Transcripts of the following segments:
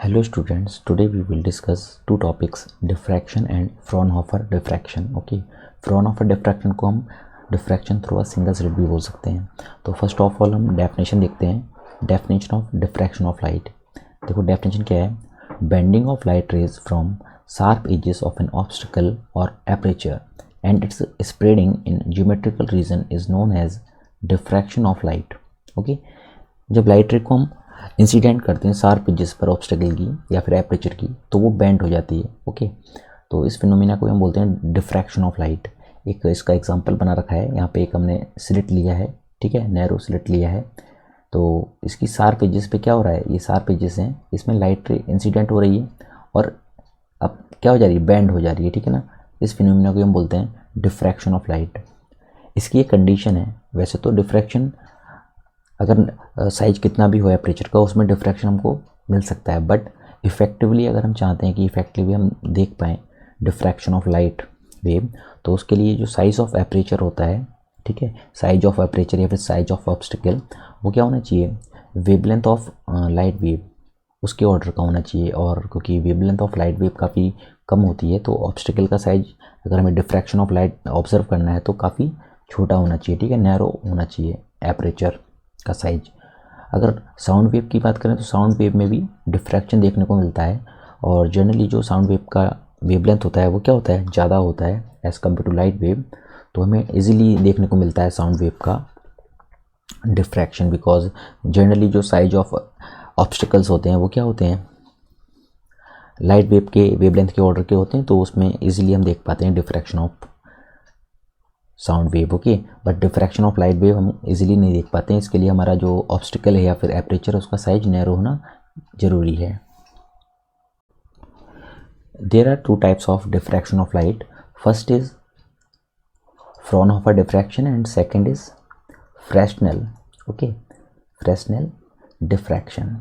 Hello students, today we will discuss two topics, diffraction and Fraunhofer diffraction. Okay, Fraunhofer diffraction को हम diffraction through a single slit भी बोल सकते हैं. तो फर्स्ट ऑफ ऑल हम डेफिनेशन देखते हैं. Definition of diffraction of light. देखो डेफिनेशन क्या है. Bending of light rays from sharp edges of an obstacle और aperture and its spreading in geometrical region is known as diffraction of light. Okay, जब light ray को हम incident करते हैं sharp edges पर ऑब्स्टिकल की या फिर एपरेचर की, तो वो बेंड हो जाती है. ओके, तो इस फिनोमिना को हम बोलते हैं डिफ्रैक्शन ऑफ लाइट. एक इसका एग्जांपल बना रखा है यहाँ पे. एक हमने स्लिट लिया है, ठीक है, नैरो स्लिट लिया है. तो इसकी शार्प एजेस पे क्या हो रहा है, ये शार्प एजेस हैं, इसमें लाइट रे इंसिडेंट हो रही है और अब क्या हो जा रही है, बेंड हो जा रही है. ठीक है ना, इस फिनोमिना को हम बोलते हैं डिफ्रैक्शन ऑफ लाइट. इसकी एक कंडीशन है. वैसे तो डिफ्रैक्शन अगर साइज कितना भी हो एपरेचर का, उसमें डिफ्रैक्शन हमको मिल सकता है, बट इफ़ेक्टिवली अगर हम चाहते हैं कि इफ़ेक्टिवली हम देख पाएँ डिफ्रैक्शन ऑफ लाइट वेव, तो उसके लिए जो साइज ऑफ एपरेचर होता है, ठीक है, साइज ऑफ एपरेचर या फिर साइज ऑफ ऑब्स्टिकल, वो क्या होना चाहिए, वेवलेंथ ऑफ लाइट वेव उसके ऑर्डर का होना चाहिए. और क्योंकि वेवलेंथ ऑफ लाइट वेव काफ़ी कम होती है, तो ऑब्स्टिकल का साइज अगर हमें डिफ्रैक्शन ऑफ लाइट ऑब्जर्व करना है तो काफ़ी छोटा होना चाहिए. ठीक है, नैरो होना चाहिए एपरेचर का साइज. अगर साउंड वेव की बात करें तो साउंड वेव में भी डिफ्रैक्शन देखने को मिलता है, और जनरली जो साउंड वेव का वेवलेंथ होता है वो क्या होता है, ज़्यादा होता है as compare to light wave. तो हमें इजीली देखने को मिलता है साउंड वेव का डिफ्रैक्शन, बिकॉज जनरली जो साइज ऑफ ऑब्स्टिकल्स होते हैं वो क्या होते हैं, लाइट वेव के वेवलेंथ के ऑर्डर के होते हैं, तो उसमें ईजिली हम देख पाते हैं diffraction of sound wave. Okay, but diffraction of light wave हम इजीली नहीं देख पाते हैं. इसके लिए हमारा जो ऑब्स्टिकल है या फिर एपरेचर है उसका साइज नैरो होना जरूरी है. There are two types of diffraction of light. First is Fraunhofer diffraction and second is Fresnel. Okay, Fresnel diffraction.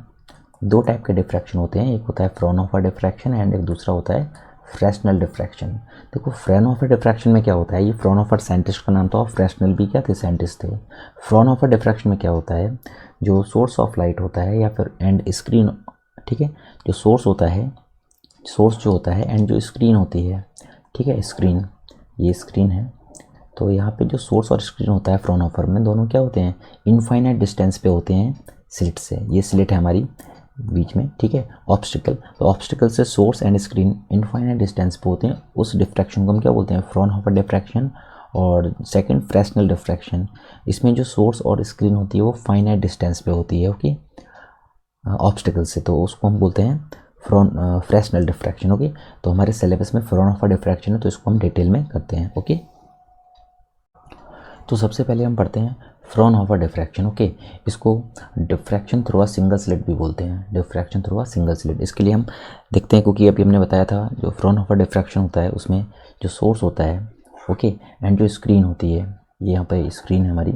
दो टाइप के डिफ्रैक्शन होते हैं, एक होता है फ्रॉनहोफर डिफ्रैक्शन एंड एक दूसरा होता है फ्रेस्नेल डिफ्रैक्शन. देखो फ्रॉनहोफर डिफ्रैक्शन में क्या होता है, ये फ्रॉनहोफर साइंटिस्ट का नाम था और फ्रेस्नेल भी क्या थे, साइंटिस्ट थे. फ्रॉनहोफर डिफ्रैक्शन में क्या होता है, जो सोर्स ऑफ लाइट होता है या फिर एंड स्क्रीन, ठीक है, जो सोर्स होता है, सोर्स जो होता है एंड जो स्क्रीन होती है, ठीक है, स्क्रीन, ये स्क्रीन है. तो यहाँ पे जो सोर्स और स्क्रीन होता है फ्रॉनहोफर में, दोनों क्या होते हैं, इनफाइनाइट डिस्टेंस पे होते हैं स्लिट से. ये स्लिट है हमारी बीच में, ठीक है, ऑब्स्टिकल. तो ऑब्स्टिकल से source and screen infinite distance पे होते हैं. उस डिफ्रैक्शन को हम क्या बोलते हैं, फ्रॉनहोफर डिफ्रैक्शन. और सेकंड फ्रेस्नेल डिफ्रैक्शन, इसमें जो सोर्स और स्क्रीन होती है वो फाइनाइट डिस्टेंस पे होती है, ओके, ऑब्स्टिकल से, तो उसको हम बोलते हैं फ्रेस्नेल डिफ्रैक्शन. ओके, तो हमारे सिलेबस में फ्रॉनहोफर डिफ्रैक्शन है, तो इसको हम डिटेल में करते हैं. ओके, तो सबसे पहले हम पढ़ते हैं फ्रॉनहोफर डिफ्रैक्शन. ओके, इसको diffraction through a single slit भी बोलते हैं, diffraction through a single slit. इसके लिए हम देखते हैं, क्योंकि अभी हमने बताया था जो फ्रॉनहोफर डिफ्रैक्शन होता है उसमें जो सोर्स होता है, ओके, एंड जो स्क्रीन होती है, ये यहाँ पे स्क्रीन है हमारी,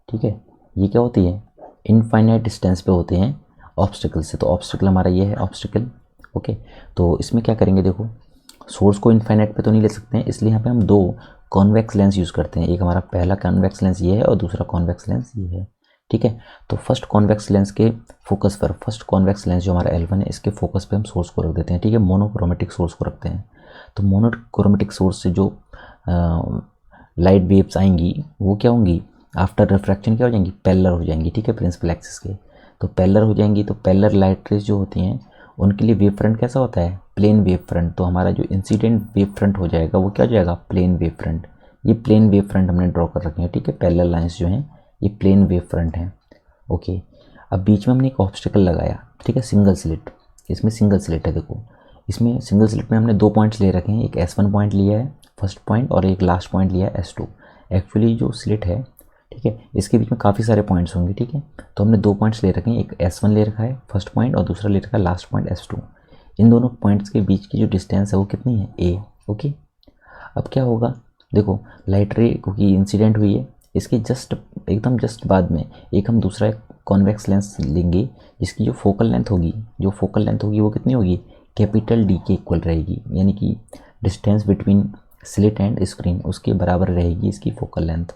ठीक है, ये क्या होती है, इनफाइनाइट डिस्टेंस पे होते हैं ऑब्स्टिकल से. तो ऑब्स्टिकल हमारा ये है ऑब्स्टिकल. ओके, तो इसमें क्या करेंगे, देखो सोर्स को इनफाइनाइट पे तो नहीं ले सकते हैं, इसलिए यहाँ पे हम दो कॉन्वेक्स लेंस यूज़ करते हैं. एक हमारा पहला कॉन्वेक्स लेंस ये है और दूसरा कॉन्वेक्स लेंस ये है, ठीक है. तो फर्स्ट कॉन्वेक्स लेंस के फोकस पर, फर्स्ट कॉन्वेक्स लेंस जो हमारा L1 है, इसके फोकस पे हम सोर्स को रख देते हैं, ठीक है, मोनोक्रोमेटिक सोर्स को रखते हैं. तो मोनोक्रोमेटिक सोर्स से जो लाइट वेव्स आएंगी वो क्या होंगी, आफ्टर रिफ्रैक्शन क्या हो जाएंगी, पैरेलल हो जाएंगी, ठीक है, प्रिंसिपल एक्सिस के. तो पैरेलल हो जाएंगी, तो पैरेलल लाइट रेज जो होती हैं उनके लिए वेव फ्रंट कैसा होता है, प्लेन वेव फ्रंट. तो हमारा जो इंसिडेंट वेव फ्रंट हो जाएगा वो क्या हो जाएगा, प्लेन वेव फ्रंट. ये प्लेन वेव फ्रंट हमने ड्रॉ कर रखे हैं, ठीक है, पैरेलल लाइंस जो हैं ये प्लेन वेव फ्रंट हैं. ओके, अब बीच में हमने एक ऑब्स्टिकल लगाया, ठीक है, सिंगल स्लिट. इसमें सिंगल स्लिट है, देखो इसमें सिंगल स्लिट में हमने दो पॉइंट्स ले रखे हैं, एक S1 पॉइंट लिया है फर्स्ट पॉइंट और एक लास्ट पॉइंट लिया है S2. एक्चुअली जो स्लिट है, ठीक है, इसके बीच में काफ़ी सारे पॉइंट्स होंगे, ठीक है, तो हमने दो पॉइंट्स ले रखे हैं, एक S1 ले रखा है फर्स्ट पॉइंट और दूसरा ले रखा है लास्ट पॉइंट S2. इन दोनों पॉइंट्स के बीच की जो डिस्टेंस है वो कितनी है, A. ओके, अब क्या होगा, देखो लाइट रे क्योंकि इंसिडेंट हुई है, इसके जस्ट एकदम जस्ट बाद में एक हम दूसरा कॉन्वेक्स लेंस लेंगे जिसकी जो फोकल लेंथ होगी वो कितनी होगी, कैपिटल D के इक्वल रहेगी. यानी कि distance between slit and screen उसके बराबर रहेगी इसकी फोकल लेंथ,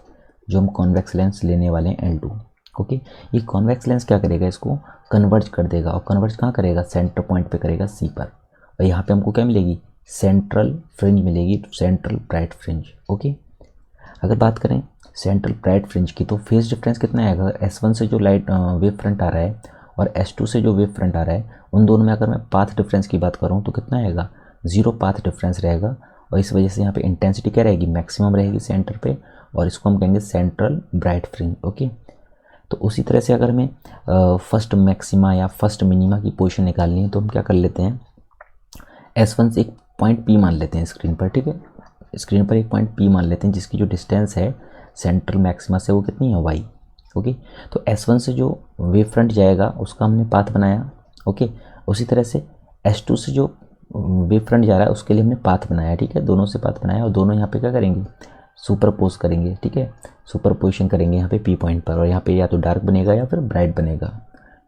जो हम कॉन्वेक्स लेंस लेने वाले हैं L2. ओके। ये कॉन्वेक्स लेंस क्या करेगा, इसको कन्वर्ज कर देगा, और कन्वर्ज कहाँ करेगा, सेंटर पॉइंट पे करेगा सी पर, और यहाँ पे हमको क्या मिलेगी, सेंट्रल फ्रिंज मिलेगी, सेंट्रल ब्राइट फ्रिंज। ओके। अगर बात करें सेंट्रल ब्राइट फ्रिंज की, तो फेज डिफरेंस कितना आएगा, S1 से जो लाइट वेव फ्रंट आ रहा है और S2 से जो वेव फ्रंट आ रहा है, उन दोनों में अगर मैं पाथ डिफरेंस की बात करूँ तो कितना आएगा, 0 पाथ डिफरेंस रहेगा, और इस वजह से यहाँ पे इंटेंसिटी क्या रहेगी, मैक्सिमम रहेगी सेंटर पे, और इसको हम कहेंगे सेंट्रल ब्राइट फ्रिंज। ओके। तो उसी तरह से अगर मैं फर्स्ट मैक्सिमा या फर्स्ट मिनिमा की पोजीशन निकालनी है तो हम क्या कर लेते हैं, S1 से एक पॉइंट P मान लेते हैं स्क्रीन पर, ठीक है, स्क्रीन पर एक पॉइंट P मान लेते हैं जिसकी जो डिस्टेंस है सेंट्रल मैक्सिमा से वो कितनी है, y। ओके। तो S1 से जो वेव फ्रंट जाएगा उसका हमने पाथ बनाया। ओके। उसी तरह से S2 से जो वेव फ्रंट जा रहा है उसके लिए हमने पाथ बनाया, ठीक है, दोनों से पाथ बनाया, और दोनों यहाँ पे क्या करेंगे, सुपरपोज करेंगे, ठीक है, सुपरपोजिशन करेंगे यहाँ पे P पॉइंट पर, और यहाँ पे या तो डार्क बनेगा या फिर ब्राइट बनेगा,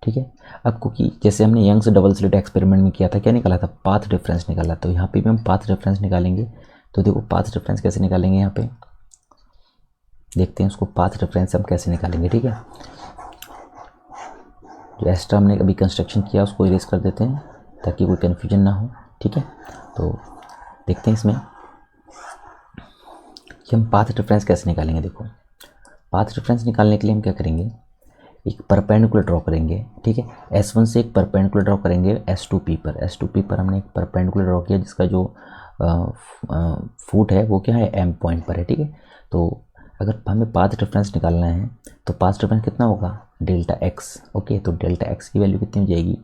ठीक है। अब क्योंकि जैसे हमने यंग्स डबल स्लिट एक्सपेरिमेंट में किया था, क्या निकाला था, पाथ डिफरेंस निकाला, तो यहाँ पे भी हम पाथ डिफरेंस निकालेंगे। तो देखो पाथ डिफरेंस कैसे निकालेंगे, यहाँ पे देखते हैं उसको, पाथ डिफरेंस हम कैसे निकालेंगे, ठीक है। जो एक्स्ट्रा हमने अभी कंस्ट्रक्शन किया उसको इरेज कर देते हैं ताकि कोई कन्फ्यूजन ना हो, ठीक है। तो देखते हैं इसमें कि हम पाथ डिफरेंस कैसे निकालेंगे। देखो पाथ डिफरेंस निकालने के लिए हम क्या करेंगे, एक परपेंडिकुलर ड्रॉ करेंगे, ठीक है, S1 से एक परपेंडिकुलर ड्रॉ करेंगे S2P पर, S2P पर हमने एक परपेंडिकुलर ड्रॉ किया जिसका जो फुट है वो क्या है, M पॉइंट पर है, ठीक है। तो अगर हमें पाथ डिफरेंस निकालना है तो पाथ डिफरेंस कितना होगा, डेल्टा एक्स। ओके। तो डेल्टा एक्स की वैल्यू कितनी हो जाएगी,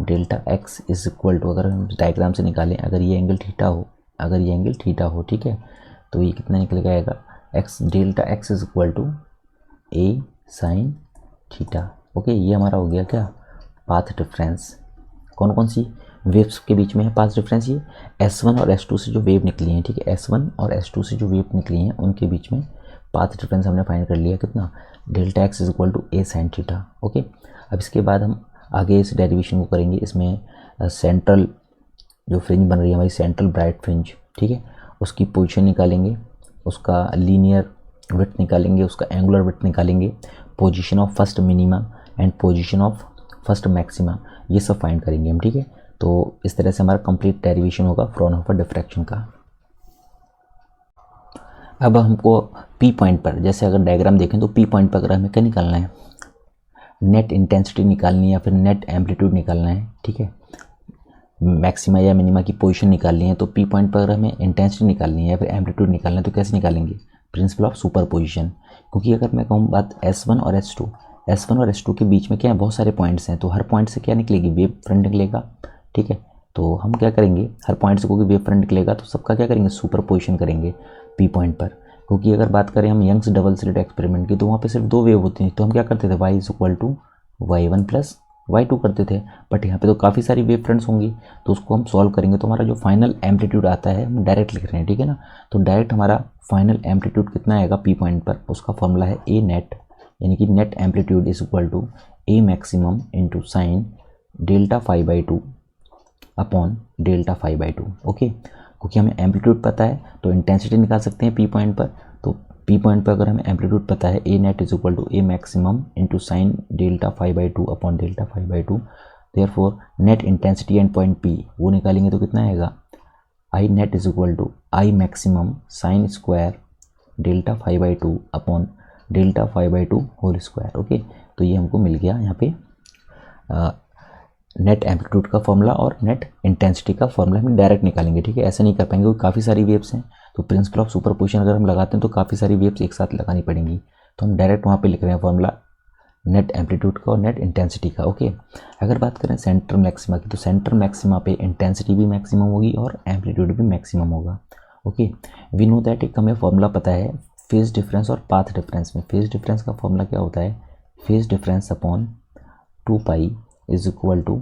delta x is equal to, अगर हम डायग्राम से निकालें, अगर ये एंगल थीटा हो, अगर ये एंगल थीटा हो, ठीक है, तो ये कितना निकल के आएगा, x, delta x is equal to a sine theta. Okay. ये हमारा हो गया क्या, पाथ डिफरेंस। कौन कौन सी वेव्स के बीच में है पाथ डिफरेंस, ये S1 और S2 से जो वेव निकली हैं, ठीक है, S1 और S2 से जो वेव निकली हैं उनके बीच में पाथ डिफरेंस हमने फाइंड कर लिया, कितना, delta x is equal to a sine theta. Okay. अब इसके बाद हम आगे इस डेरिवेशन को करेंगे, इसमें सेंट्रल जो फ्रिंज बन रही है हमारी, सेंट्रल ब्राइट फ्रिंज, ठीक है, उसकी पोजीशन निकालेंगे, उसका लीनियर विड्थ निकालेंगे, उसका एंगुलर विड्थ निकालेंगे, position of first minima and position of first maxima, ये सब फाइंड करेंगे हम, ठीक है। तो इस तरह से हमारा कंप्लीट डेरिवेशन होगा फ्रॉनहोफर डिफ्रैक्शन का। अब हमको P पॉइंट पर, जैसे अगर डायग्राम देखें तो P पॉइंट पर अगर हमें क्या निकालना है, नेट इंटेंसिटी निकालनी है या फिर नेट एम्पलीट्यूड निकालना है, ठीक है, मैक्सिमा या मिनिमा की पोजीशन निकालनी है। तो P पॉइंट पर हमें इंटेंसिटी निकालनी है या फिर एम्पलीट्यूड निकालना है, तो कैसे निकालेंगे, प्रिंसिपल ऑफ सुपरपोजिशन। क्योंकि अगर मैं कहूँ बात S1 और S2 के बीच में क्या है, बहुत सारे पॉइंट्स हैं, तो हर पॉइंट से क्या निकलेगी, वेव फ्रंट निकलेगा, ठीक है। तो हम क्या करेंगे, हर पॉइंट से कोई वेव फ्रंट निकलेगा तो सबका क्या करेंगे, सुपरपोजिशन करेंगे P पॉइंट पर। क्योंकि अगर बात करें हम यंग्स डबल स्लिट एक्सपेरिमेंट की, तो वहाँ पे सिर्फ 2 वेव होती हैं, तो हम क्या करते थे, y is equal to y1 plus y2 करते थे। बट यहाँ पे तो काफ़ी सारी वेव फ्रंट्स होंगी, तो उसको हम सॉल्व करेंगे तो हमारा जो फाइनल एम्पलीट्यूड आता है हम डायरेक्ट लिख रहे हैं, ठीक है ना। तो डायरेक्ट हमारा फाइनल एम्पलीट्यूड कितना आएगा P पॉइंट पर, उसका फॉर्मूला है ए नेट, यानी कि net amplitude is equal to A maximum into sine delta phi by two upon delta phi by two. Okay. क्योंकि हमें एम्पलीट्यूड पता है तो इंटेंसिटी निकाल सकते हैं P पॉइंट पर। तो P पॉइंट पर अगर हमें एम्पलीट्यूड पता है, A net is equal to A maximum into sine delta phi by two upon delta phi by two. Therefore net intensity and point P वो निकालेंगे तो कितना आएगा, I net is equal to I maximum sine square delta phi by two upon delta phi by two whole square. Okay. तो ये हमको मिल गया यहाँ पे नेट एम्पलीट्यूड का फॉर्मूला, और नेट इंटेंसिटी का फॉर्मूला हम डायरेक्ट निकालेंगे, ठीक है, ऐसे नहीं कर पाएंगे क्योंकि काफ़ी सारी वेव्स हैं। तो प्रिंसिपल ऑफ सुपरपोजिशन अगर हम लगाते हैं तो काफ़ी सारी वेव्स एक साथ लगानी पड़ेंगी, तो हम डायरेक्ट वहाँ पे लिख रहे हैं फॉर्मूला नेट एम्पलीट्यूड का और नेट इंटेंसिटी का। ओके। अगर बात करें सेंटर मैक्सिमा की, तो सेंटर मैक्सिमा पे इंटेंसिटी भी मैक्सिमम होगी और एम्पलीट्यूड भी मैक्सिमम होगा। ओके। वी नो दैट, एक हमें फॉर्मूला पता है फेज डिफरेंस और पाथ डिफरेंस में। फेज डिफरेंस का फॉर्मूला क्या होता है, phase difference upon 2 pi is equal to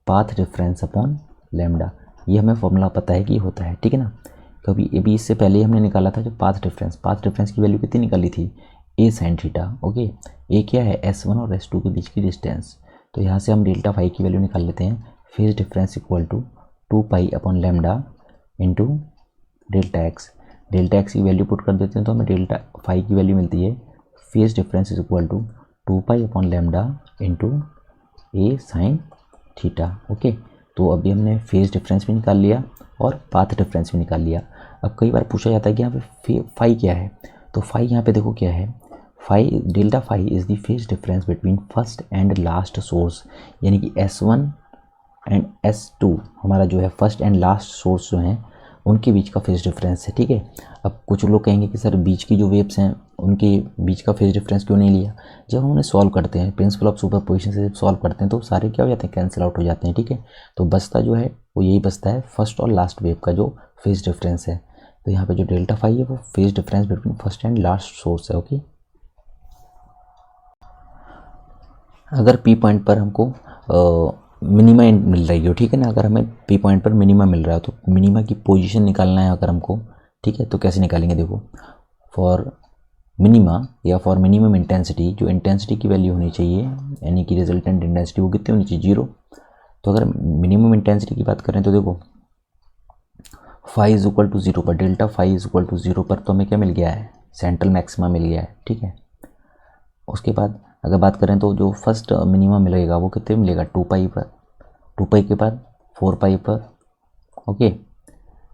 path difference upon lambda. ये हमें फॉर्मूला पता है कि होता है, ठीक है ना। कभी अभी इससे पहले हमने निकाला था जो पाथ डिफरेंस की वैल्यू कितनी निकाली थी, ए साइन थीटा। ओके। ए क्या है, S1 और S2 के बीच की डिस्टेंस। तो यहाँ से हम डेल्टा फाई की वैल्यू निकाल लेते हैं, phase difference equal to 2 pi upon lambda into delta x. Delta x की वैल्यू पुट कर देते हैं तो हमें डेल्टा फाई की वैल्यू मिलती है, phase difference is equal to 2 pi upon lambda into a sine theta. Okay, तो अभी हमने फेज डिफरेंस भी निकाल लिया और पाथ डिफरेंस भी निकाल लिया। अब कई बार पूछा जाता है कि यहाँ पे फाई क्या है, तो फाई यहाँ पे देखो क्या है, phi delta phi is the phase difference between first and last source, यानी कि S1 एंड S2 हमारा जो है फर्स्ट एंड लास्ट सोर्स जो हैं उनके बीच का फेज डिफरेंस है। ठीक है, अब कुछ लोग कहेंगे कि सर बीच की जो वेव्स हैं उनके बीच का फेज डिफरेंस क्यों नहीं लिया। जब हम उन्हें सॉल्व करते हैं प्रिंसिपल ऑफ सुपरपोजिशन से जब सॉल्व करते हैं तो सारे क्या हो जाते हैं, कैंसिल आउट हो जाते हैं। ठीक है, तो बचता जो है वो यही बचता है फर्स्ट और लास्ट वेव का जो फेज डिफरेंस है। तो यहाँ पे जो डेल्टा फाई है वो phase difference between first and last source है। ओके, अगर पी पॉइंट पर हमको मिनिमा मिल रही हो, ठीक है ना, अगर हमें पी पॉइंट पर मिनिमा मिल रहा है तो मिनिमा की पोजीशन निकालना है अगर हमको, ठीक है, तो कैसे निकालेंगे, देखो फॉर मिनिमा या फॉर मिनिमम इंटेंसिटी, जो इंटेंसिटी की वैल्यू होनी चाहिए यानी कि रिजल्टेंट इंटेंसिटी वो कितनी होनी चाहिए, 0। तो अगर मिनिमम इंटेंसिटी की बात करें तो देखो फाई इज इक्वल टू 0 पर, delta phi is equal to 0 पर तो हमें क्या मिल गया है, सेंट्रल मैक्सिमा मिल गया है। ठीक है, उसके बाद अगर बात करें तो जो फर्स्ट मिनिमम मिलेगा वो कितने मिलेगा, 2 पाई पर, 2 पाई के बाद 4 पाई पर। ओके,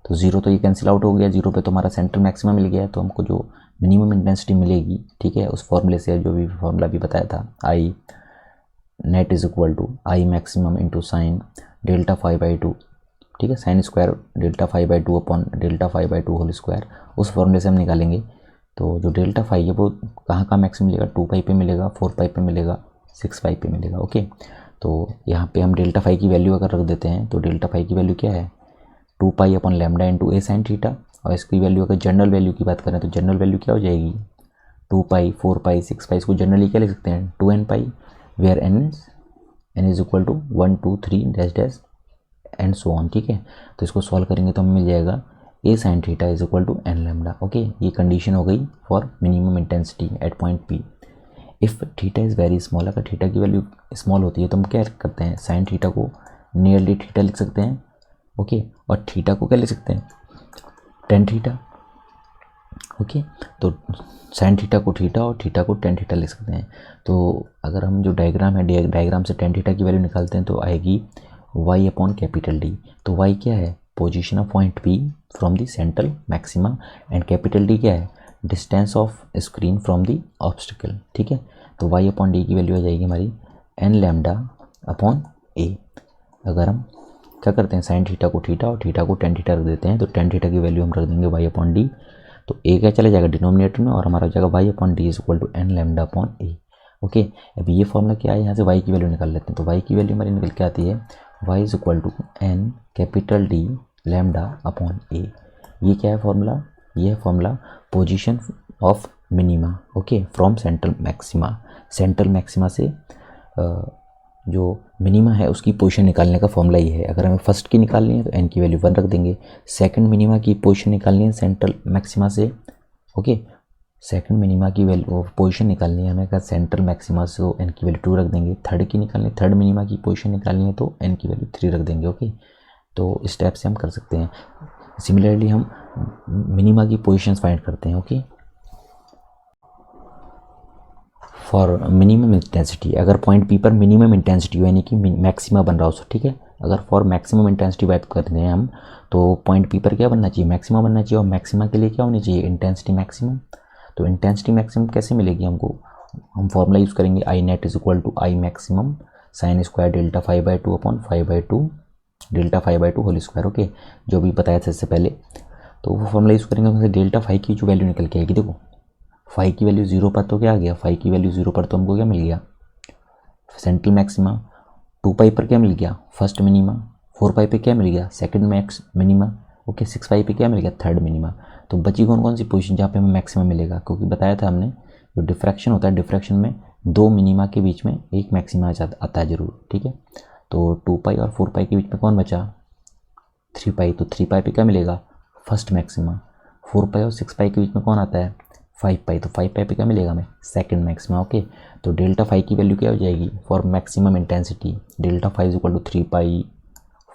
तो 0 तो ये कैंसिल आउट हो गया, 0 पे तो हमारा सेंट्रल मैक्सिमम मिल गया। तो हमको जो मिनिमम इंटेंसिटी मिलेगी, ठीक है, उस फॉर्मूले से जो भी फॉर्मूला भी बताया था, I net is equal to I maximum into sine delta phi by 2, ठीक है, sine square delta phi by 2 upon delta phi by 2 whole square, उस फॉर्मूले से हम निकालेंगे। तो जो डेल्टा फाई है वो कहाँ का मैक्सिमम मिलेगा, 2 पाई पे मिलेगा, 4 पाई पे मिलेगा, 6 पाई पे मिलेगा। ओके, तो यहाँ पे हम डेल्टा फाई की वैल्यू अगर रख देते हैं तो डेल्टा फाई की वैल्यू क्या है, 2 pi upon lambda into a sine theta. और इसकी वैल्यू अगर जनरल वैल्यू की बात करें तो जनरल वैल्यू क्या हो जाएगी, 2 पाई, 4 पाई, 6 पाई, इसको जनरली क्या लिख सकते हैं, 2n pi, where n is equal to 1 2 3 dash dash and so on. ठीक है, तो इसको सॉल्व करेंगे तो हमें मिल जाएगा A sine theta is equal to n lambda. Okay, ये कंडीशन हो गई for minimum intensity at point P. If theta is very small, अगर थीटा की वैल्यू स्मॉल होती है तो हम क्या करते हैं, साइन थीटा को नियरली थीटा लिख सकते हैं। ओके, और थीटा को क्या लिख सकते हैं, टेन थीटा। ओके, तो साइन थीटा को थीटा और थीटा को टेन थीटा लिख सकते हैं। तो अगर हम जो डायग्राम है, डायग्राम से टेन थीटा की वैल्यू निकालते हैं तो आएगी y अपॉन कैपिटल डी। तो y क्या है, position of point P from the central maxima, and capital D क्या है, distance of screen from the obstacle. ठीक है, तो y अपॉन डी की वैल्यू आ जाएगी हमारी n लैम्डा अपॉन a। अगर हम क्या करते हैं, साइन थीटा को थीटा और थीटा को टेन थीटा रख देते हैं तो टेन थीटा की वैल्यू हम रख देंगे y अपॉन डी, तो a क्या चला जाएगा डिनोमिनेटर में और हमारा हो जाएगा y upon D is equal to n lambda upon a। Okay, अब ये फॉर्मूला क्या है, यहाँ से y की वैल्यू निकाल लेते हैं। तो y की वैल्यू हमारी निकल के आती है y is equal to n capital D lambda upon a। ये क्या है फॉर्मूला, ये है formula position of minima, okay, from central maxima. Central maxima से जो मिनिमा है उसकी पोजीशन निकालने का फॉर्मूला ये है। अगर हमें फर्स्ट की निकालनी है तो n की वैल्यू 1 रख देंगे, सेकंड मिनिमा की पोजीशन निकालनी है सेंट्रल मैक्सिमा से, ओके, सेकंड मिनिमा की वैल्यू पोजीशन निकालनी है हमें, अगर सेंट्रल मैक्सिमा से तो n की वैल्यू 2 रख देंगे। थर्ड की निकालनी है, थर्ड मिनिमा की पोजीशन निकालनी है तो n की वैल्यू 3 रख देंगे। ओके, तो इस टाइप से हम कर सकते हैं। सिमिलरली हम मिनिमा की पोजीशंस फाइंड करते हैं। ओके, फॉर मिनिमम इंटेंसिटी, अगर पॉइंट पी पर मिनिमम इंटेंसिटी हो यानी कि मैक्सिमा बन रहा हो, ठीक है, अगर फॉर मैक्सिमम इंटेंसिटी बात करते हैं हम तो पॉइंट पी पर क्या बनना चाहिए, मैक्सिमा बनना चाहिए। और मैक्सिमा के लिए क्या होनी चाहिए, इंटेंसिटी मैक्सिमम। तो इंटेंसिटी मैक्सिमम कैसे मिलेगी हमको, हम फॉर्मूला यूज़ करेंगे I net is equal to I maximum sine square delta 5/2 upon 5/2 delta 5/2 whole square. Okay, जो भी बताया था इससे पहले, तो वो फॉर्मूला यूज़ करेंगे, उसमें डेल्टा 5 की जो वैल्यू निकल के आएगी, देखो 5 की वैल्यू 0 पर तो क्या आ गया, 5 की वैल्यू 0 पर तो हमको क्या मिल गया, सेंट्रल मैक्सिमा। 2 पाई पर क्या मिल गया, फर्स्ट मिनिमा। 4 पाई पे क्या मिल गया, सेकंड मैक्स मिनिमा। ओके, 6 पाई पे क्या मिल गया, थर्ड मिनिमा। तो बची कौन कौन सी पोजीशन जहाँ पे हमें मैक्सिमम मिलेगा, क्योंकि बताया था हमने जो डिफ्रैक्शन होता है, डिफ्रैक्शन में 2 मिनिमा के बीच में एक मैक्सिमा आता है जरूर। ठीक है, तो 2 पाई और 4 पाई के बीच में कौन बचा, 3 पाई। तो 3 पाई पे क्या मिलेगा, फर्स्ट मैक्सिमा। 4 पाई और 6 पाई के बीच में कौन आता है, 5 पाई। तो 5 पाई पे क्या मिलेगा हमें, सेकंड मैक्सिमा। ओके, तो डेल्टा 5 की वैल्यू क्या हो जाएगी for maximum intensity, delta 5 is equal to 3 pi,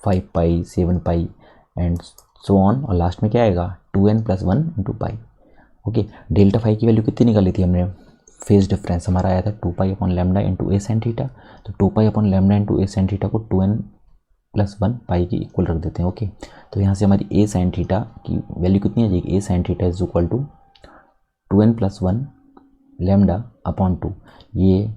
5 pi, 7 pi and so on, और लास्ट में क्या आएगा 2n + 1 × पाई। ओके, डेल्टा 5 की वैल्यू कितनी निकाली थी हमने, फेज डिफरेंस हमारा आया था 2 pi upon lambda into a sine theta. तो 2 pi upon lambda into a sine theta को 2n+1 पाई के इक्वल रख देते हैं। ओके, तो यहाँ से हमारी ए साइन थीटा की वैल्यू कितनी आ जाएगी, A sine theta is equal to 2n+1 lambda upon 2। ये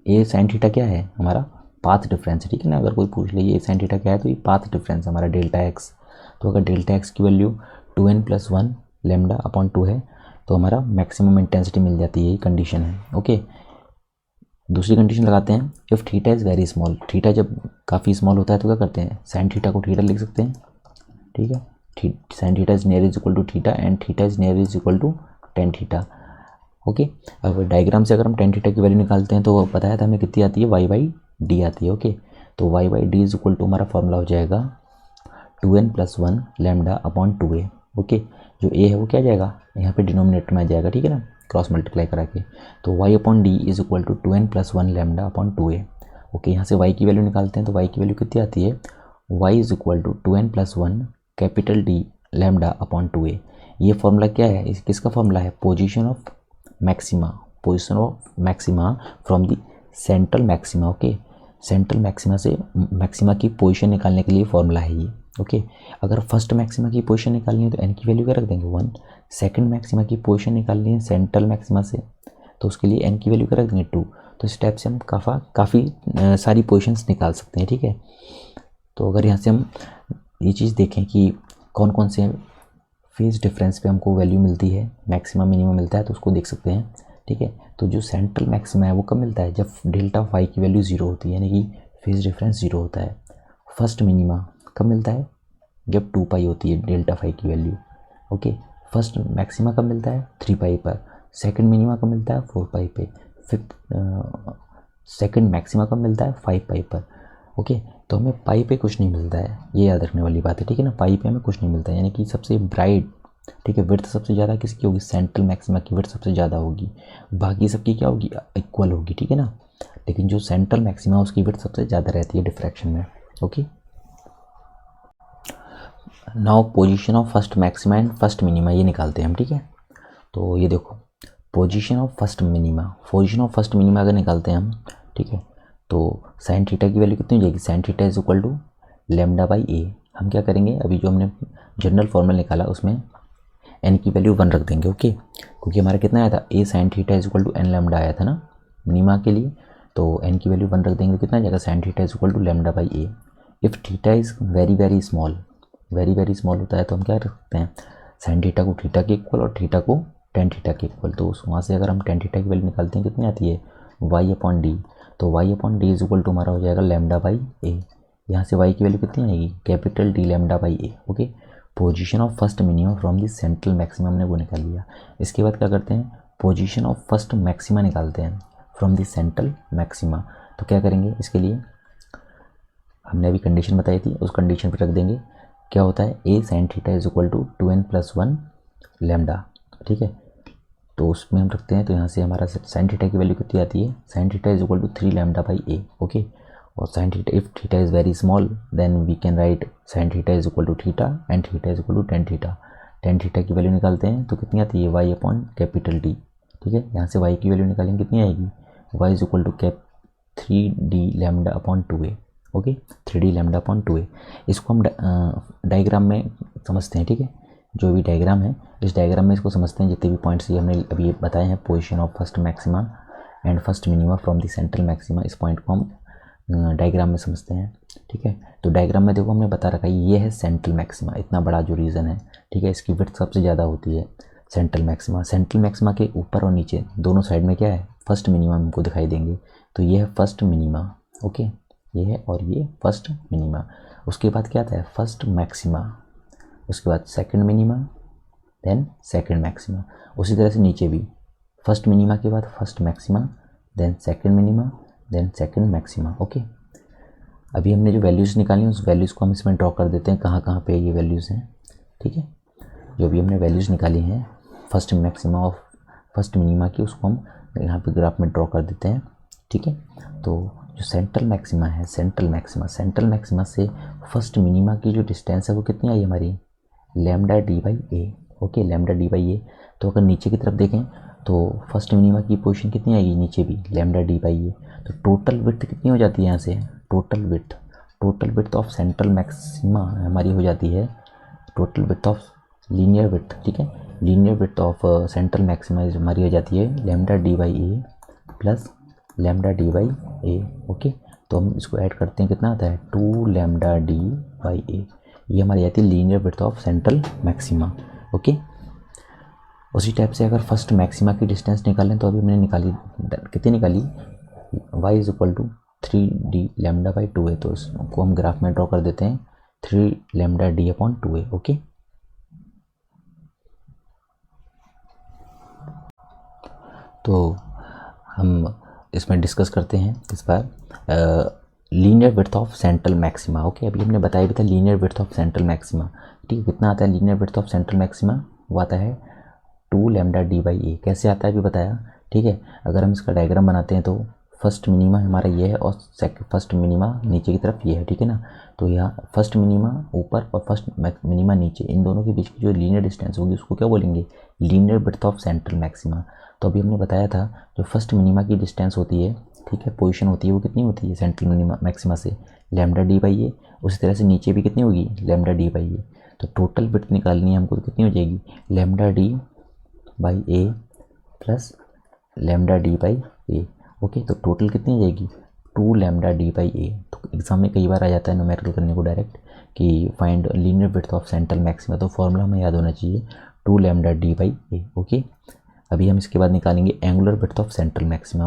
ए साइन थीटा क्या है, हमारा पाथ डिफरेंस है, ठीक है ना। अगर कोई पूछ ले ये ए साइन थीटा क्या है, तो ये पाथ डिफरेंस हमारा डेल्टा एक्स। तो अगर डेल्टा एक्स की वैल्यू 2n+1 लैम्डा अपॉन 2 है तो हमारा मैक्सिमम इंटेंसिटी मिल जाती है, यही कंडीशन है। ओके, दूसरी कंडीशन लगाते हैं, if theta is very small. Theta जब काफ़ी स्मॉल होता है तो क्या करते हैं, साइन थीटा को थीटा लिख सकते हैं, ठीक है। Sine theta is near is equal to theta and theta is near is equal to tan theta. Okay, अब डायग्राम से अगर हम टेन थीटा की वैल्यू निकालते हैं तो बताया था हमें कितनी आती है, y/d आती है। ओके, तो y/d इज इक्वल टू हमारा फॉर्मूला हो जाएगा 2n+1 lambda upon 2a। Okay, जो a है वो क्या जाएगा, यहाँ पे डिनोमिनेटर में आ जाएगा, ठीक है ना, क्रॉस मल्टीप्लाई करा के। तो y/d is equal to 2n+1 lambda upon 2a। Okay, यहाँ से y की वैल्यू निकालते हैं तो y की वैल्यू कितनी आती है, y is equal to 2n+1 capital D lambda upon 2a। ये फॉर्मूला क्या है, इस किसका फॉर्मूला है, position of maxima from the central maxima. Okay, central maxima से मैक्सिमा की पोजीशन निकालने के लिए फॉर्मूला है ये। ओके, अगर फर्स्ट मैक्सिमा की पोजीशन निकालनी है तो n की वैल्यू क्या रख देंगे 1। सेकंड मैक्सिमा की पोजीशन निकालनी है सेंट्रल मैक्सिमा से तो उसके लिए n की वैल्यू क्या रख देंगे 2। तो इस टाइप से हम काफ़ी सारी पोजीशंस निकाल सकते हैं, ठीक है। तो अगर यहाँ से हम ये चीज़ देखें कि कौन कौन से फेज डिफरेंस पे हमको वैल्यू मिलती है, मैक्सिमम मिनिमम मिलता है, तो उसको देख सकते हैं, ठीक है। तो जो सेंट्रल मैक्सिमा है वो कब मिलता है, जब डेल्टा फाई की वैल्यू 0 होती है, यानी कि फेज डिफरेंस 0 होता है। फर्स्ट मिनिमा कब मिलता है, जब 2 पाई होती है डेल्टा फाई की वैल्यू। ओके, फर्स्ट मैक्सिमा कब मिलता है 3 पाई पर, सेकंड मिनिमा कब मिलता है 4 पाई पे, फिफ्थ सेकंड मैक्सिमा कब मिलता है 5 पाई पर। ओके, तो हमें पाई पे कुछ नहीं मिलता है, ये याद रखने वाली बात है, ठीक है ना। पाई पे हमें कुछ नहीं मिलता है, यानी कि सबसे ब्राइट, ठीक है, विड्थ सबसे ज़्यादा किसकी होगी, सेंट्रल मैक्सिमा की विड्थ सबसे ज़्यादा होगी, बाकी सबकी क्या होगी, इक्वल होगी, ठीक है ना। लेकिन जो सेंट्रल मैक्सिमा उसकी विड्थ सबसे ज़्यादा रहती है डिफ्रैक्शन में। Okay, now position of first maxima and first minima ये निकालते हैं हम, ठीक है। तो ये देखो, पोजीशन ऑफ फर्स्ट मिनिमा अगर निकालते हैं हम, ठीक है, तो साइन थीटा की वैल्यू कितनी हो जाएगी, sine theta is equal to lambda by a. हम क्या करेंगे, अभी जो हमने जनरल फॉर्मूला निकाला उसमें n की वैल्यू 1 रख देंगे। ओके, क्योंकि हमारा कितना आया था, a sine theta is equal to n lambda आया था ना मिनिमा के लिए, तो n की वैल्यू 1 रख देंगे तो कितना आ जाएगा, sine theta is equal to lambda by a. If theta is very small होता है तो हम क्या रखते हैं, साइन थीटा को थीटा के इक्वल और थीटा को टेन थीटा के इक्वल। तो वहाँ से अगर हम टेन थीटा की वैल्यू निकालते हैं कितनी आती है, y/d। तो y/d इज इक्वल टू हमारा हो जाएगा लैम्डा बाई ए। यहाँ से y की वैल्यू कितनी आएगी, capital D lambda by a. Okay, position of first minimum from the central maximum हमने वो निकाल लिया। इसके बाद क्या करते हैं, पोजीशन ऑफ फर्स्ट मैक्सिमा निकालते हैं फ्रॉम द सेंट्रल मैक्सिमा। तो क्या करेंगे, इसके लिए हमने अभी कंडीशन बताई थी, उस कंडीशन पर रख देंगे। क्या होता है, a sine theta is equal to 2n+1 lambda, ठीक है। तो उसमें हम रखते हैं, तो यहाँ से हमारा साइन थीटा की वैल्यू कितनी आती है, sine theta is equal to 3 lambda by a. Okay, और sine theta, if theta is very small then we can write sine theta is equal to theta and theta is equal to tan theta. Tan theta की value निकालते हैं तो कितनी आती है, y/D, ठीक है। यहाँ से y की वैल्यू निकालेंगे कितनी आएगी, y is equal to cap 3D lambda upon 2a। Okay, 3D lambda upon 2a। इसको हम डायग्राम में समझते हैं, ठीक है। जो भी डायग्राम है, इस डायग्राम में इसको समझते हैं, जितने भी पॉइंट्स ये हमने अभी बताए हैं, position of first maxima and first minima from the central maxima, इस पॉइंट को हम डायग्राम में समझते हैं, ठीक है। तो डायग्राम में देखो हमने बता रखा है, ये है सेंट्रल मैक्सिमा, इतना बड़ा जो रीजन है, ठीक है, इसकी विड्थ सबसे ज़्यादा होती है सेंट्रल मैक्सिमा के ऊपर और नीचे दोनों साइड में क्या है, फर्स्ट मिनिमा हमको दिखाई देंगे। तो ये है फर्स्ट मिनिमा, ओके, ये है और ये फर्स्ट मिनिमा। उसके बाद क्या आता है, फर्स्ट मैक्सिमा, उसके बाद second minima, then second maxima. उसी तरह से नीचे भी फर्स्ट मिनिमा के बाद first maxima, then second minima, then second maxima. Okay, अभी हमने जो वैल्यूज़ निकाली उस वैल्यूज़ को हम इसमें ड्रॉ कर देते हैं, कहाँ कहाँ पे ये वैल्यूज़ हैं, ठीक है। जो भी हमने वैल्यूज़ निकाली हैं first maxima of first minima की, उसको हम यहाँ पे ग्राफ में ड्रॉ कर देते हैं, ठीक है। तो जो सेंट्रल मैक्सिमा है, सेंट्रल मैक्सिमा से फर्स्ट मिनिमा की जो डिस्टेंस है वो कितनी आई हमारी, lambda D/A। Okay, lambda D/A। तो अगर नीचे की तरफ देखें तो फर्स्ट मिनिमा की पोजीशन कितनी आएगी, नीचे भी लैम्डा डी बाई ए। तो टोटल विड्थ कितनी हो जाती है यहाँ से, total width of central maxima हमारी हो जाती है, total width of linear width, ठीक है, linear width of central maxima हमारी हो जाती है lambda D by A plus lambda D by a. Okay, तो हम इसको ऐड करते हैं, कितना आता है 2 लैम्डा डी बाई ए। ये हमारी आती है linear width of central maxima. Okay, उसी टाइप से अगर फर्स्ट मैक्सिमा की डिस्टेंस निकालें तो अभी मैंने निकाली, कितनी निकाली, y is equal to 3d lambda by 2a। तो इसको हम ग्राफ में ड्रॉ कर देते हैं 3 lambda D upon 2a। Okay, तो हम इसमें डिस्कस करते हैं इस बार linear width of central maxima. Okay, अभी हमने बताया भी था linear width of central maxima, ठीक है, कितना आता है linear width of central maxima, वो आता है 2 लैम्डा डी बाई ए। कैसे आता है अभी बताया, ठीक है। अगर हम इसका डायग्राम बनाते हैं तो फर्स्ट मिनिमा हमारा ये है और फर्स्ट मिनिमा नीचे की तरफ ये है, ठीक है ना। तो यहाँ फर्स्ट मिनिमा ऊपर और फर्स्ट मिनिमा नीचे, इन दोनों के बीच की जो लीनियर डिस्टेंस होगी उसको क्या बोलेंगे, linear width of central maxima. तो अभी हमने बताया था जो फर्स्ट मिनिमा की डिस्टेंस होती है, ठीक है, पोजीशन होती है, वो कितनी होती है सेंट्रल मिनिमा मैक्सिमा से, लैम्डा डी बाई ए। उसी तरह से नीचे भी कितनी होगी, लैम्डा डी बाई ए। तो टोटल विड्थ निकालनी है हमको, तो कितनी हो जाएगी, lambda D by A plus lambda D by a. Okay, तो टोटल कितनी आ जाएगी, 2 लैम्डा डी बाई ए। तो एग्जाम में कई बार आ जाता है न्यूमेरिकल करने को डायरेक्ट कि find linear width of central maxima, तो फॉर्मूला हमें याद होना चाहिए 2 lambda D by a. Okay, अभी हम इसके बाद निकालेंगे angular width of central maxima.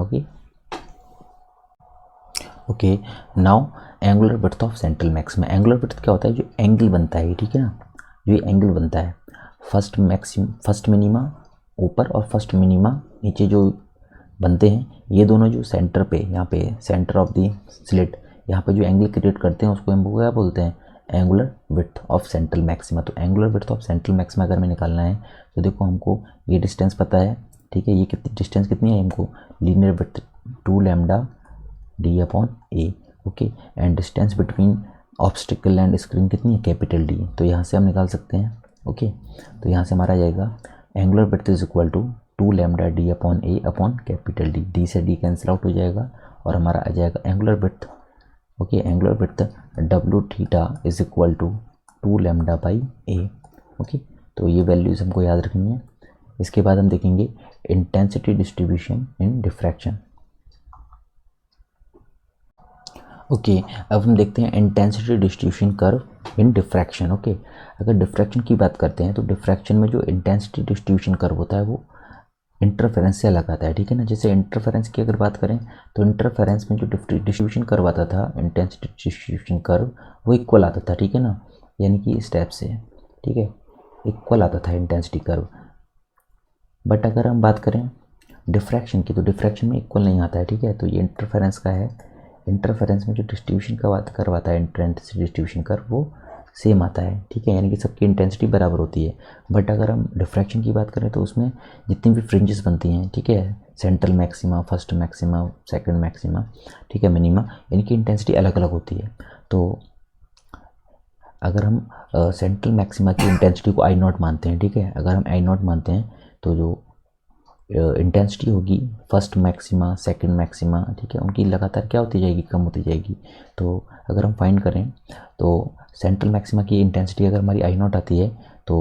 Okay, now angular width of central maxima. Angular width क्या होता है, जो एंगल बनता है, ठीक है ना, जो ये एंगल बनता है फर्स्ट मिनिमा ऊपर और फर्स्ट मिनिमा नीचे जो बनते हैं, ये दोनों जो सेंटर पे, यहाँ पे सेंटर ऑफ द स्लिट, यहाँ पे जो एंगल क्रिएट करते हैं उसको हम क्या बोलते हैं, angular width of central maxima. तो angular width of central maxima अगर हमें निकालना है तो देखो हमको ये डिस्टेंस पता है, ठीक है, ये कितनी डिस्टेंस कितनी है हमको, linear width 2 lambda D upon A. Okay, and distance between obstacle and screen कितनी है, कैपिटल डी। तो यहाँ से हम निकाल सकते हैं। ओके, तो यहाँ से हमारा आ जाएगा angular width is equal to 2 lambda D upon a upon capital D. D से डी कैंसिल आउट हो जाएगा और हमारा आ जाएगा angular width. Okay, angular width W theta is equal to 2 lambda by a. Okay, तो ये वैल्यूज़ हमको याद रखनी है। इसके बाद हम देखेंगे intensity distribution in diffraction. Okay, अब हम देखते हैं इंटेंसिटी डिस्ट्रीब्यूशन कर्व इन डिफ्रैक्शन। ओके, अगर डिफ्रैक्शन की बात करते हैं तो डिफ्रैक्शन में जो इंटेंसिटी डिस्ट्रीब्यूशन कर्व होता है वो इंटरफेरेंस से अलग आता है, ठीक है ना। जैसे इंटरफेरेंस की अगर बात करें तो इंटरफेरेंस में जो डिस्ट्रीब्यूशन कर्व आता था, इंटेंसिटी डिस्ट्रीब्यूशन कर्व, वो इक्वल आता था, ठीक है ना, यानी कि इस टाइप से, ठीक है, इक्वल आता था इंटेंसिटी कर्व। बट अगर हम बात करें डिफ्रैक्शन की तो डिफ्रैक्शन में इक्वल नहीं आता है, ठीक है। तो ये इंटरफेरेंस का है, इंटरफेरेंस में जो डिस्ट्रीब्यूशन का बात करवाता है इंटेंसिटी डिस्ट्रीब्यूशन कर्व, वो सेम आता है, ठीक है, यानी कि सबकी इंटेंसिटी बराबर होती है। बट अगर हम डिफ्रैक्शन की बात करें तो उसमें जितनी भी फ्रिंजेस बनती हैं, ठीक है, central maxima, first maxima, second maxima, ठीक है, मिनिमा, इनकी इंटेंसिटी अलग अलग होती है। तो अगर हम सेंट्रल मैक्सिमा की इंटेंसिटी को आई नॉट मानते हैं, ठीक है, अगर हम आई नॉट मानते हैं तो जो इंटेंसिटी होगी फर्स्ट मैक्सिमा, सेकंड मैक्सिमा, ठीक है, उनकी लगातार क्या होती जाएगी, कम होती जाएगी। तो अगर हम फाइंड करें तो सेंट्रल मैक्सिमा की इंटेंसिटी अगर हमारी आई नॉट आती है तो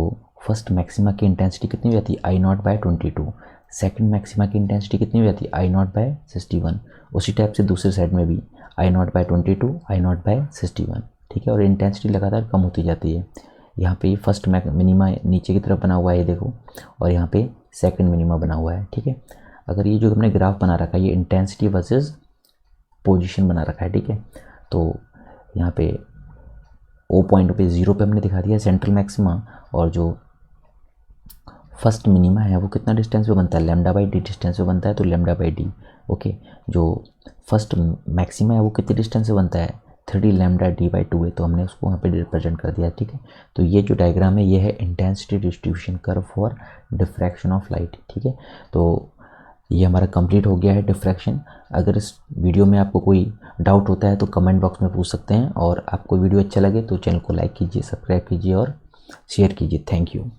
फर्स्ट मैक्सिमा की इंटेंसिटी कितनी हो जाती है, आई नॉट बाय 22। सेकंड मैक्सिमा की इंटेंसिटी कितनी हो जाती है, आई नॉट बाय 61। उसी टाइप से दूसरे साइड में भी I naught by 22, I naught by 61, ठीक है, और इंटेंसिटी लगातार कम होती जाती है। यहाँ पे फर्स्ट मिनिमा नीचे की तरफ बना हुआ है, ये देखो, और यहाँ पे सेकंड मिनिमा बना हुआ है, ठीक है। अगर ये जो हमने ग्राफ बना रखा है ये इंटेंसिटी वर्सेस पोजीशन बना रखा है, ठीक है। तो यहाँ पे ओ पॉइंट पे 0 पे हमने दिखा दिया सेंट्रल मैक्सिमा, और जो फर्स्ट मिनिमा है वो कितना डिस्टेंस पे बनता है, लैम्डा बाई डी डिस्टेंस पे बनता है, तो लैम्डा बाई डी। ओके, जो फर्स्ट मैक्सिमा है वो कितने डिस्टेंस से बनता है, 3 लैम्डा डी बाई 2 है, तो हमने उसको वहाँ पे रिप्रेजेंट कर दिया, ठीक है। तो ये जो डायग्राम है ये है intensity distribution curve for diffraction of light, ठीक है। तो ये हमारा कंप्लीट हो गया है डिफ्रैक्शन। अगर इस वीडियो में आपको कोई डाउट होता है तो कमेंट बॉक्स में पूछ सकते हैं, और आपको वीडियो अच्छा लगे तो चैनल को लाइक कीजिए, सब्सक्राइब कीजिए और शेयर कीजिए। Thank you.